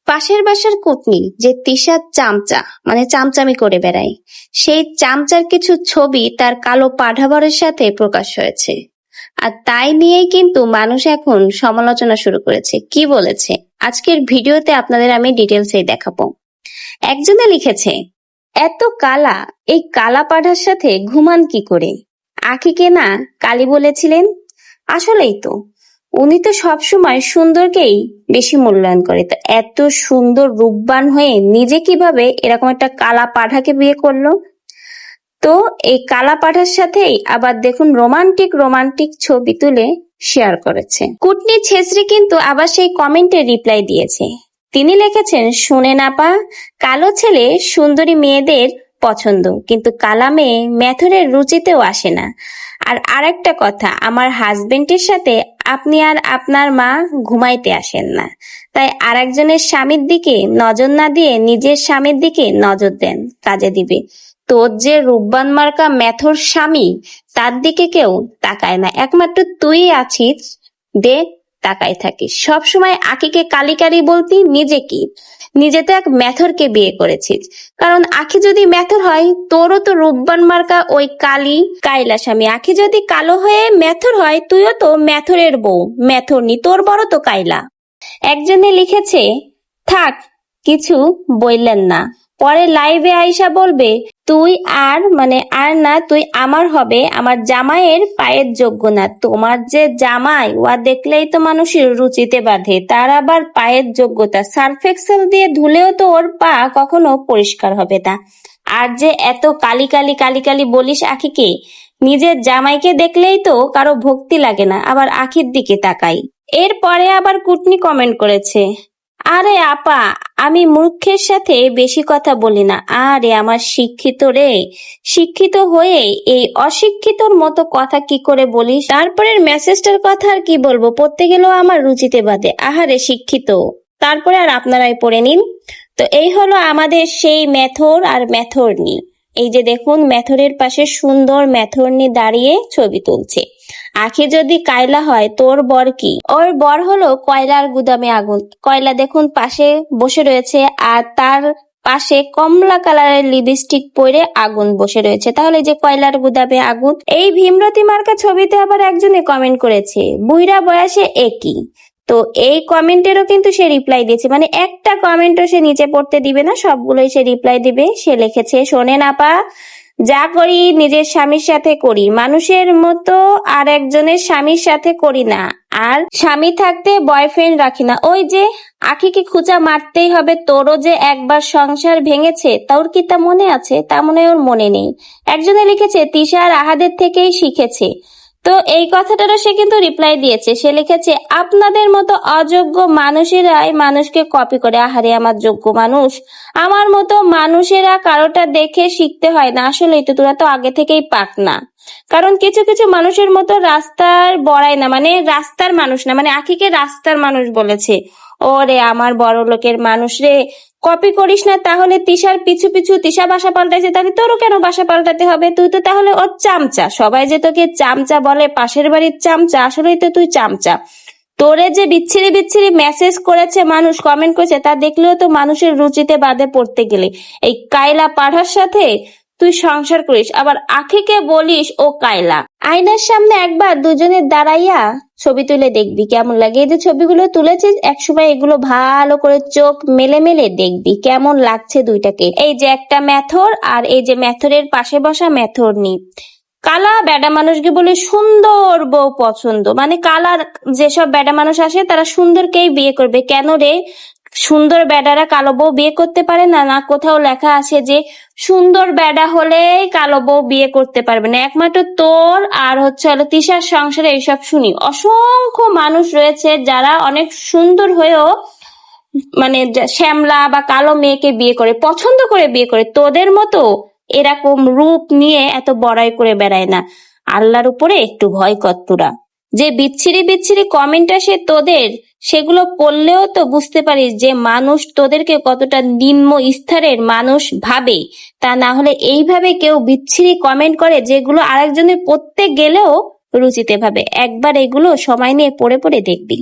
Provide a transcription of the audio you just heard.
পাশের বাসার কুটনি যে তিশার চামচা মানে চামচামি করে বেড়ায়, সেই চামচার কিছু ছবি তার কালো পাঠাবরের সাথে প্রকাশ হয়েছে। আর তাই নিয়েই কিন্তু মানুষ এখন সমালোচনা শুরু করেছে। কি বলেছে আজকের ভিডিওতে আপনাদের আমি ডিটেলসে দেখাবো। একজনে লিখেছে, এত কালা, এই কালা পাঠার সাথে ঘুমান কি করে? আখিকে না কালি বলেছিলেন? আসলেই তো, উনি তো সবসময় সুন্দরকেই বেশি মূল্যায়ন করে। তো এত সুন্দর রূপবান হয়ে নিজে কিভাবে এরকম একটা কালা পাঠাকে বিয়ে করলো? তো এই কালা পাঠার সাথেই আবার দেখুন রোমান্টিক রোমান্টিক ছবি তুলে শেয়ার করেছে। কুটনি ছেত্রী কিন্তু আবার সেই কমেন্টে রিপ্লাই দিয়েছে। তিনি লিখেছেন, শুনেন আপা, কালো ছেলে সুন্দরী মেয়েদের পছন্দ, কিন্তু কালা মেয়ে মেথরের রুচিতেও আসে না। আর আরেকটা কথা, আমার হাজবেন্ডের সাথে আপনি আর আপনার মা ঘুমাইতে আসেন না, তাই আরেকজনের স্বামীর দিকে নজর না দিয়ে নিজের স্বামীর দিকে নজর দেন, কাজে দিবে। তোর যে রূপবান মার্কা মেথর স্বামী, তার দিকে কেউ তাকায় না, একমাত্র তুই আছিস দে তাকায় থাকিস। সবসময় আখিকে কালি কালি বলতি, নিজে কি? নিজে তো এক মেথরকে বিয়ে করেছিস। কারণ আখি যদি মেথর হয়, তোরও তো রূপবান মার্কা ওই কালি কাইলা স্বামী। আখি যদি কালো হয়ে মেথর হয়, তুইও তো মেথরের বউ, মেথরনি, তোর বড় তো কাইলা। একজনে লিখেছে, থাক কিছু বললেন না, পরে লাইভে আইসা বলবে তুই আর আর না, তুই আমার হবে, আমার জামাইয়ের পায়ের যোগ্য না। তোমার যে জামাই, ওয়া দেখলেই তো মানুষের রুচিতে বাঁধে, তার আবার পায়ের যোগ্যতা, সার্ফ এক্সেল দিয়ে ধুলেও তো ওর পা কখনো পরিষ্কার হবে না। আর যে এত কালি কালি কালি কালি বলিস আখিকে, নিজের জামাইকে দেখলেই তো কারো ভক্তি লাগে না, আবার আখির দিকে তাকাই। এরপরে আবার কুটনি কমেন্ট করেছে, আরে আপা, আমি মূর্খের সাথে বেশি কথা বলি না। আরে আমার শিক্ষিত রে, শিক্ষিত হয়ে এই অশিক্ষিতর মতো কথা কি করে বলিস? তারপরের মেসেজটার কথা আর কি বলবো, পড়তে গেলেও আমার রুচিতে বাদে। আহারে শিক্ষিত। তারপরে আর আপনারাই পড়ে নিন। তো এই হলো আমাদের সেই মেথর আর মেথরনি। এই যে দেখুন, মেথরের পাশে সুন্দর মেথরনি দাঁড়িয়ে ছবি তুলছে। আখি যদি কায়লা হয়, তোর বর কি? ওর বর হলো কয়লার গুদামে আগুন। কয়লা দেখুন পাশে বসে রয়েছে, আর তার পাশে কমলা কালারের লিপস্টিক পরে আগুন বসে রয়েছে। তাহলে যে কয়লার গুদামে আগুন। এই ভীমরতি মার্কা ছবিতে আবার একজনে কমেন্ট করেছে, বুইড়া বয়সে একই। তো এই কমেন্টেরও কিন্তু সে রিপ্লাই দিয়েছে, মানে একটা কমেন্টও সে নিচে পড়তে দিবে না, সবগুলোই সে রিপ্লাই দিবে। সে লিখেছে, শোনেন আপা, যা করি নিজের স্বামীর সাথে করি, মানুষের মতো আর একজনের স্বামীর সাথে করি না। আর স্বামী থাকতে বয়ফ্রেন্ড রাখি না। ওই যে আখিকে খুঁচা মারতেই হবে, তোরও যে একবার সংসার ভেঙেছে, তোর কি তা মনে আছে? তা মনে ওর মনে নেই। একজনে লিখেছে, তিশা আর আহাদের থেকেই শিখেছে। তো এই কথাটারও সে কিন্তু রিপ্লাই দিয়েছে। সে লিখেছে, আপনাদের মতো অযোগ্য মানুষেরাই মানুষকে কপি করে। আহারে আমার যোগ্য মানুষ, আমার মতো মানুষেরা কারোটা দেখে শিখতে হয় না। আসলেই তো, তোরা তো আগে থেকেই পাক না। কারণ কিছু কিছু মানুষের মতো রাস্তার বড়াই না, মানে রাস্তার মানুষ না, মানে আখিকে রাস্তার মানুষ বলেছে। ওরে আমার বড় লোকের মানুষ রে, কপি করিস না। তাহলে তিশার পিছু পিছু তিশা বাসা পাল্টাইছে, তাহলে তোরও কেন বাসা পাল্টাতে হবে? তুই তো তাহলে ওর চামচা। সবাই যে তোকে চামচা বলে, পাশের বাড়ির চামচা, আসলেই তো তুই চামচা। তোরে যে বিচ্ছিরি বিচ্ছিরি মেসেজ করেছে, মানুষ কমেন্ট করেছে, তা দেখলেও তো মানুষের রুচিতে বাদে পড়তে গেলে এই কায়লা পাঠার সাথে তুই সংসার করিস, আবার আখিকে বলিস ও কায়লা। আয়নার সামনে একবার দুজনের দাঁড়াইয়া ছবি তুলে দেখবি কেমন লাগে। এই যে ছবিগুলো তুলেছিস, একসময় এগুলো ভালো করে চোখ মেলে মেলে দেখবি কেমন লাগছে দুইটাকে। এই যে একটা মেথর, আর এই যে মেথরের পাশে বসা মেথরনি। কালা বেডা মানুষকে বলে সুন্দর বউ পছন্দ, মানে কালার যেসব বেডা মানুষ আসে তারা সুন্দরকেই বিয়ে করবে। কেন রে, সুন্দর বেডারা কালো বউ বিয়ে করতে পারে না? না কোথাও লেখা আছে যে সুন্দর বেডা হলে কালো বউ বিয়ে করতে পারবে না। একমাত্র তোর আর হলো তিশার সংসারে এইসব শুনি। অসংখ্য মানুষ রয়েছে যারা অনেক সুন্দর হয়েও শ্যামলা বা কালো মেয়েকে বিয়ে করে, পছন্দ করে বিয়ে করে। তোদের মতো এরকম রূপ নিয়ে এত বড়াই করে বেড়ায় না। আল্লাহর উপরে একটু ভয় কর তোরা। যে বিচ্ছিরি বিচ্ছিরি কমেন্ট আসে তোদের, সেগুলো পড়লেও তো বুঝতে পারিস যে মানুষ তোদেরকে কতটা নিম্ন স্তরের মানুষ ভাবে। তা না হলে এইভাবে কেউ বিচ্ছিরি কমেন্ট করে যেগুলো আরেকজনের পড়তে গেলেও রুচিতে ভাবে। একবার এগুলো সময় নিয়ে পড়ে পড়ে দেখবি।